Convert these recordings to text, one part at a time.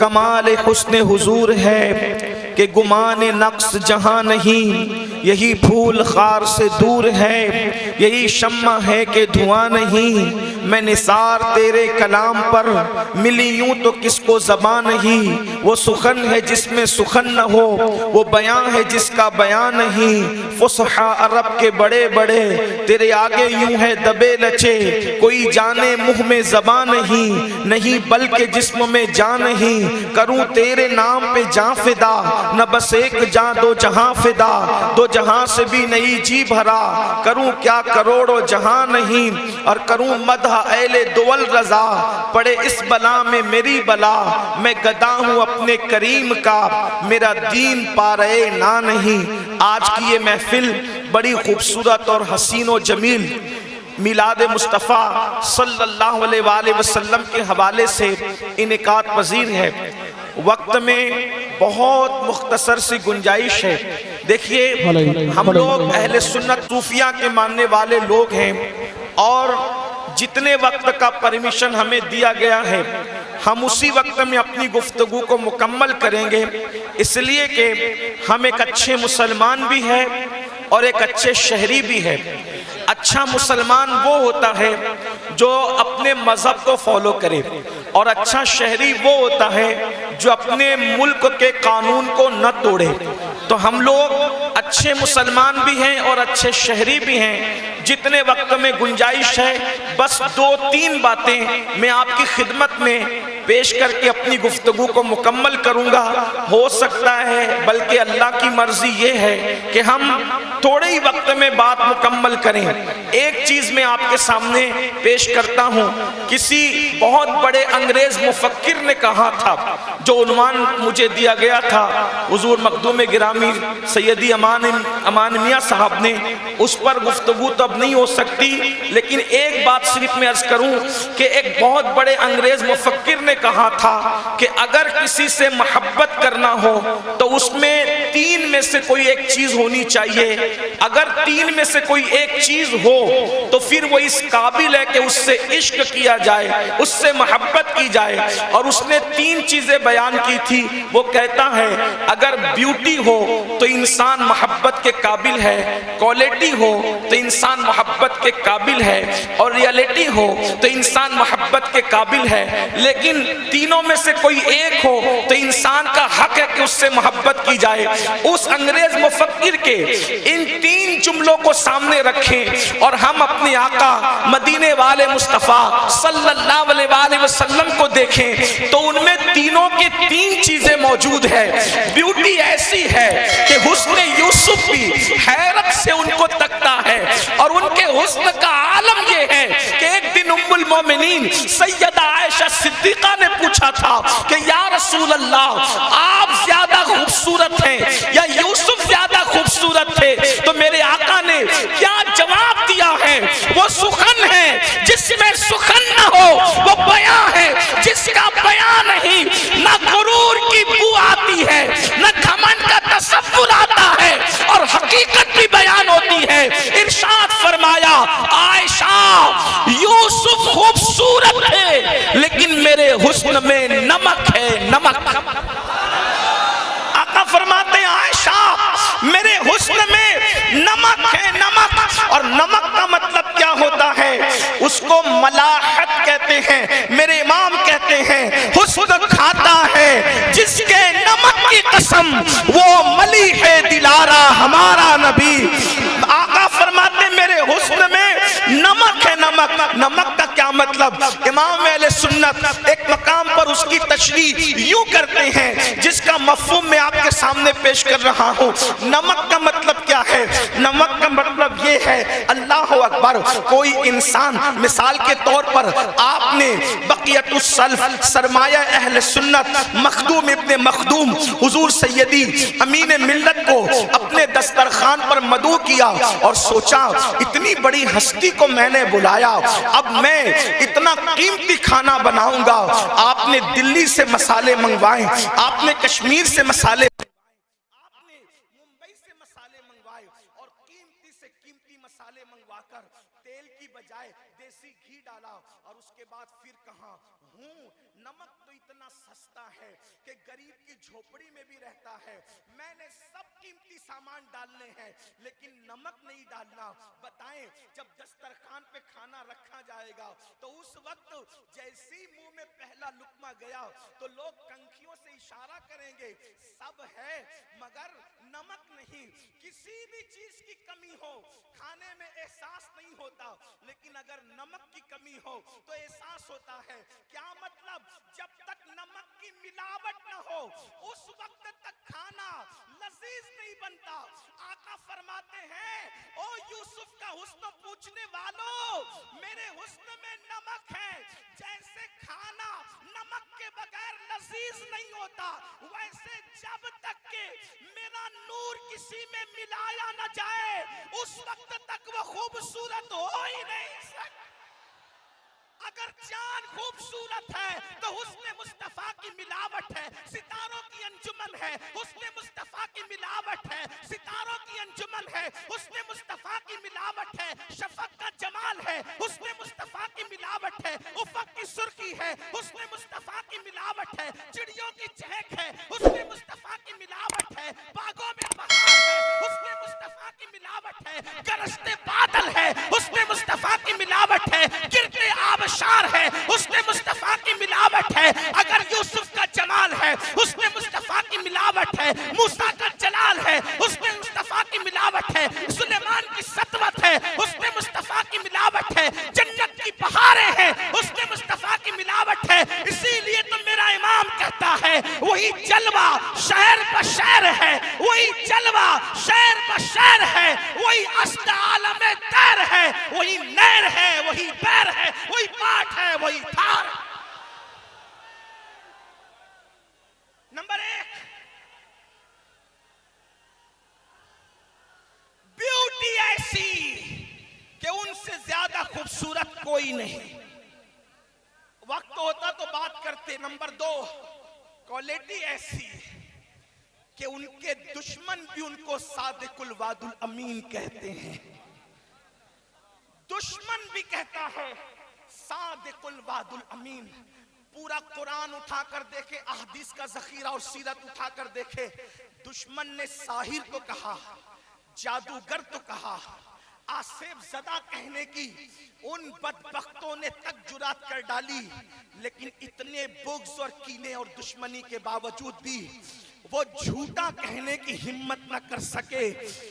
कमाल हुस्न हुजूर है कि गुमान नक्स जहां नहीं, यही फूल खार से दूर है, यही शम्मा है कि धुआं नहीं। मैं निसार तेरे कलाम पर मिली यूं तो किसको ज़बान नहीं। वो सुखन है जिसमें सुखन न हो, वो बयां है जिसका बयां नहीं। फुसहा अरब के बड़े बड़े तेरे आगे यूं है दबे लचे, कोई जाने मुंह में ज़बान नहीं बल्कि जिस्म में जान नहीं। करूं तेरे नाम पे जां फिदा, न बस एक जां दो जहां फिदा, दो जहां से भी नई जी भरा। करूं क्या करोड़ों जहां नहीं, और करूं मदह ऐले दुवल रजा। पड़े इस बला में मेरी बला, मैं गदा हूं अपने करीम का, मेरा दीन पारे ना नहीं। आज की ये महफिल बड़ी खूबसूरत और हसीन व जमील मिलाद मुस्तफ़ा सल्लल्लाहु अलैहि वसल्लम के हवाले से इनेकात पजीर है। वक्त में बहुत मुख्तसर सी गुंजाइश है। देखिए, हम लोग अहले सुन्नत सूफिया के मानने वाले लोग हैं, और जितने वक्त का परमिशन हमें दिया गया है हम उसी वक्त में अपनी गुफ्तगू को मुकम्मल करेंगे, इसलिए कि हम एक अच्छे मुसलमान भी हैं और एक अच्छे शहरी भी है। अच्छा मुसलमान वो होता है जो अपने मजहब को फॉलो करे, और अच्छा शहरी वो होता है जो अपने मुल्क के कानून को न तोड़े। तो हम लोग अच्छे मुसलमान भी हैं और अच्छे शहरी भी हैं। जितने वक्त में गुंजाइश है, बस 2-3 बातें मैं आपकी खिदमत में पेश करके अपनी गुफ्तगू को मुकम्मल करूंगा। हो सकता है, बल्कि अल्लाह की मर्जी ये है कि हम थोड़े ही वक्त में बात मुकम्मल करें। एक चीज मैं आपके सामने पेश करता हूं। किसी बहुत बड़े अंग्रेज मुफक्किर ने कहा था, जो उन्वान मुझे दिया गया था हुजूर मखदूम गिरामी सैयदी अमान मियां साहब ने, उस पर गुफ्तगू तो अब नहीं हो सकती, लेकिन एक बात सिर्फ मैं अर्ज करूं कि एक बहुत बड़े अंग्रेज मुफक्किर ने कहा था कि अगर किसी से मोहब्बत करना हो तो उसमें 3 में से कोई एक चीज होनी चाहिए। अगर 3 में से कोई एक चीज हो तो फिर वो इस काबिल है कि उससे इश्क किया जाए, उससे मोहब्बत की जाए। और उसने 3 चीजें बयान की थी। वो कहता है, अगर ब्यूटी हो तो इंसान मोहब्बत के काबिल है, क्वालिटी हो तो इंसान मोहब्बत के काबिल है, और रियलिटी हो तो इंसान मोहब्बत के काबिल है। लेकिन तीनों में से कोई एक हो तो इंसान का हक है कि उससे मोहब्बत की जाए। उस अंग्रेज मुफक्किर के इन 3 जुमलों को सामने रखें और हम अपने आका मदीने वाले मुस्तफ़ा सल्लल्लाहु अलैहि वसल्लम को देखें तो उनमें तीनों की 3 चीजें मौजूद है। ब्यूटी ऐसी है कि हुस्न यूसुफ भी हैरत से उनको तकता है, और उनके हुस्न का आलम ये है कि एक दिन उम्मुल मोमिनीन सैयदा आयशा सिद्दीका ने पूछा था कि या रसूल अल्लाह, आप ज्यादा खूबसूरत हैं या यूसुफ ज्यादा खूबसूरत थे? तो मेरे आका ने क्या जवाब दिया है? वो सुखन है जिसमें सुखन न हो, वो बयां है जिसका बयां नहीं। न गुरूर की बू आती है, न घमंड का तसव्वुर आता है, और हकीकत भी बयान होती है। इरशाद फरमाया, आयशा यूसुफ खूबसूरत थे लेकिन मेरे हुस्न में नमक है, नमक। आका फरमाते हैं, आयशा मेरे हुस्न में नमक है, नमक। और नमक का मतलब क्या होता है? उसको मलाहत कहते हैं। मेरे इमाम कहते हैं, हुस्न खाता है जिसके नमक की कसम, वो मली है दिलारा हमारा नबी। आका फरमाते मेरे हुस्न में नमक है, नमक। नमक का क्या मतलब? इमाम अहले सुन्नत एक मकाम पर उसकी तशरीह यूं करते हैं जिसका मफहूम मैं आपके सामने पेश कर रहा हूं। नमक का मतलब क्या है? नमक का मतलब ये है, अल्लाह अकबर, कोई इंसान, मिसाल के तौर पर आपने बक़ियतुस सल्फ सरमाया अहले सुन्नत मखदूम इब्ने मखदूम हुजूर सैयदी अमीन मिल्लत को अपने दस्तरखान पर मदू किया और सोचा इतनी बड़ी हस्ती को मैंने बुलाया, अब मैं इतना कीमती खाना बनाऊंगा। आपने दिल्ली से मसाले मंगवाए, आपने कश्मीर से मसाले, आपने मुंबई से मसाले मंगवाए, और कीमती से कीमती मसाले मंगवाकर तेल की बजाय देसी घी डाला, और उसके बाद फिर कहा, नमक तो इतना सस्ता है गरीब की झोपड़ी में भी रहता है, मैंने सब कीमती सामान डालने हैं लेकिन नमक नहीं डालना। बताएं, जब दस्तरखान पे खाना रखा जाएगा तो उस वक्त जैसे ही मुंह में पहला लुकमा गया तो लोग कंखियों से इशारा करेंगे सब है मगर नमक नहीं। किसी भी चीज की कमी हो खाने में एहसास नहीं होता, लेकिन अगर नमक की कमी हो तो एहसास होता है। क्या मतलब? जब तक नमक की मिलावट न हो उस वक्त तक खाना लजीज नहीं बनता। आका फरमाते हैं, ओ यूसुफ का हुस्न पूछने वालों, मेरे हुस्न में नमक है। जैसे खाना नमक के बगैर लजीज नहीं होता, वैसे जब तक के मेरा नूर किसी में मिलाया न जाए उस वक्त तक वो खूबसूरत हो ही नहीं सकता। अगर चांद खूबसूरत है तो हुस्न मुस्तफा की मिलावट है, सितारों की अंजुमन है, हुस्न मुस्तफा की मिलावट है, सितारों की अंजुमन है, हुस्न मुस्तफा की मिलावट है, शफक का जमाल है, हुस्न मुस्तफा की मिलावट है, उफक की सुर्खी है, हुस्न मुस्तफा की मिलावट है, चिड़ियों की चहक है, हुस्न मुस्तफा की मिलावट है, बागों में बहार है, हुस्न मुस्तफा की मिलावट है, गरजते बादल है, हुस्न मुस्तफा की मिलावट है, गिरते आबशार है, हुस्न मुस्तफा की मिलावट है। अगर यूसुफ का जमाल है हुस्न मुस्तफा की मिलावट है, मूसा का जलाल है हुस्न मुस्तफा की मिलावट है, सुलेमान की सतवत है हुस्न मुस्तफा की मिलावट है, जन्नत की बहारें हैं हुस्न मुस्तफा की मिलावट है। इसीलिए तो मेरा इमाम कहता है वही जलवा शहर बशहर है, वही जलवा शहर बशहर है, वही अस्ल आलम तैर है, वही नैर है, वही पैर है, वही पाठ है, वही थार। नंबर 1, ब्यूटी ऐसी कि उनसे ज्यादा खूबसूरत कोई नहीं। वक्त होता तो बात करते। नंबर 2, क्वालिटी ऐसी कि उनके दुश्मन भी उनको सादिकुल वादुल अमीन कहते हैं। दुश्मन भी कहता है सादिकुल वादुल अमीन। पूरा कुरान उठाकर देखे, अहदीस का जखीरा और सीरत उठाकर देखे, दुश्मन ने साहिर को कहा, जादूगर तो कहा, आसेब ज़दा कहने की उन बदबख्तों ने तक जुरात कर डाली। लेकिन इतने बुग़्ज़ और कीने और दुश्मनी के बावजूद भी वो झूठा कहने की हिम्मत न कर सके,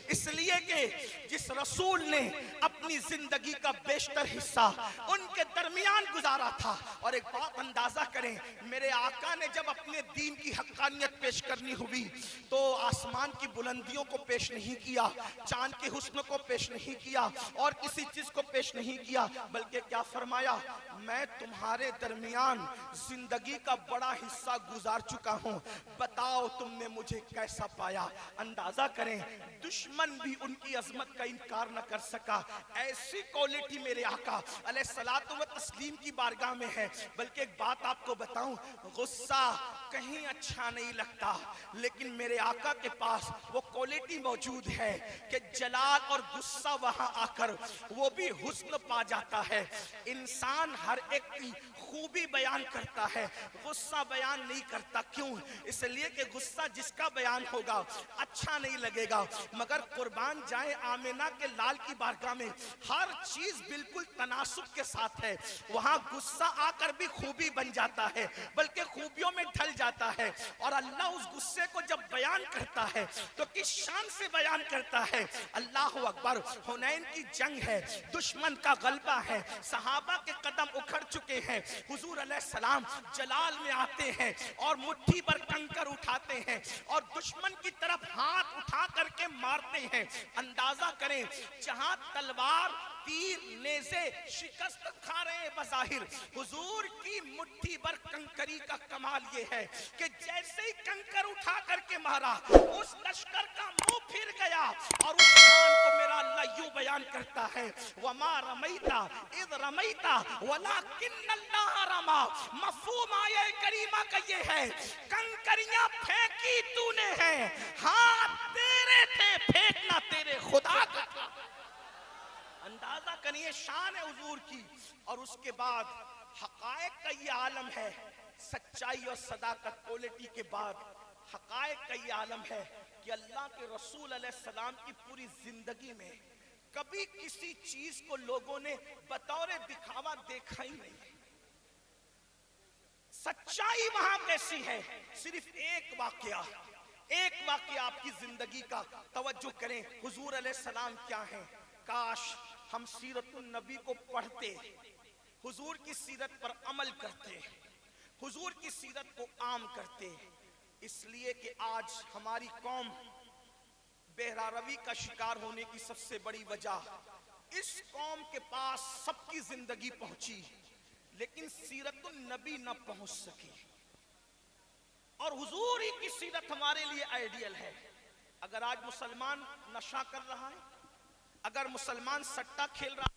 इसलिए कि जिस रसूल ने अपनी जिंदगी का बेशतर हिस्सा उनके दरमियान गुजारा था। और एक बात अंदाजा करें, मेरे आका ने जब अपने दीन की हक्कानियत पेश करनी हुई तो आसमान की बुलंदियों को पेश नहीं किया, चांद के हुस्न को पेश नहीं किया और किसी चीज को पेश नहीं किया, बल्कि क्या फरमाया, मैं तुम्हारे दरमियान जिंदगी का बड़ा हिस्सा गुजार चुका हूं, बताओ तुमने मुझे कैसा पाया। अंदाजा करें, दुश्मन भी उनकी अजमत का इनकार न कर सका। ऐसी क्वालिटी मेरे आका अलैहिस्सलातु व तस्लीम की बारगाह में है। बल्कि एक बात आपको बताऊं, गुस्सा कहीं अच्छा नहीं लगता, लेकिन मेरे आका के पास वो क्वालिटी मौजूद है कि जलाल और गुस्सा वहां आकर वो भी हुस्न पा जाता है। इंसान हर एक की खूबी बयान करता है, गुस्सा बयान नहीं करता। क्यों? इसलिए कि गुस्सा जिसका बयान होगा अच्छा नहीं लगेगा। मगर कुर्बान जाए आमिना के लाल की बारगाह में हर चीज बिल्कुल तनासुब के साथ है। वहां गुस्सा आकर भी खूबी बन जाता है, बल्कि खूबियों में ढल जाता है। और अल्लाह उस गुस्से को जब बयान करता है तो किस शान से बयान करता है। अल्लाह अकबर, हुनैन की जंग है, दुश्मन का गलबा है, सहाबा के कदम उखड़ चुके हैं, हुजूर अलैहिस्सलाम जलाल में आते हैं और मुट्ठी पर कंकर उठाते हैं और दुश्मन की तरफ हाथ उठा करके मारते हैं। अंदाजा करें, जहां तलवार तीर नेज़े शिकस्त खा रहे हैं बज़ाहिर, हुजूर की मुट्ठी भर कंकरी का कमाल ये है कि जैसे ही कंकर उठा करके मारा उस लश्कर का मुंह फिर गया। और उस शान को मेरा अल्लाह यूं बयान करता है, वमा रमैता इज़ रमैता वलाकिन्नल्लाह रमा। मफ़हूम आये करीमा का ये है, कंकरियां फेंकी तूने हैं, हाथ तेरे थे, फेंकना तेरे खुदा का था। अंदाजा करिए शान है हुजूर की। और उसके बाद हकायक का ये आलम है सच्चाई और सदाकत क्वालिटी के बाद हकायक का ये आलम है कि अल्लाह के रसूल अलैहिस्सलाम की पूरी जिंदगी में कभी किसी चीज को लोगों ने बतौर दिखावा देखा ही नहीं। सच्चाई वहां कैसी है, सिर्फ एक वाकया आपकी जिंदगी का तवज्जो करें। हुजूर अलैहिस्सलाम क्या हैं? काश हम सीरतुन नबी को पढ़ते, हुजूर की सीरत पर अमल करते, हुजूर की सीरत को आम करते। इसलिए कि आज हमारी कौम बेहरारवी का शिकार होने की सबसे बड़ी वजह, इस कौम के पास सबकी जिंदगी पहुंची लेकिन सीरतुन नबी न पहुंच सकी। और हुजूर ही की सीरत हमारे लिए आइडियल है। अगर आज मुसलमान नशा कर रहा है, अगर मुसलमान सट्टा खेल रहा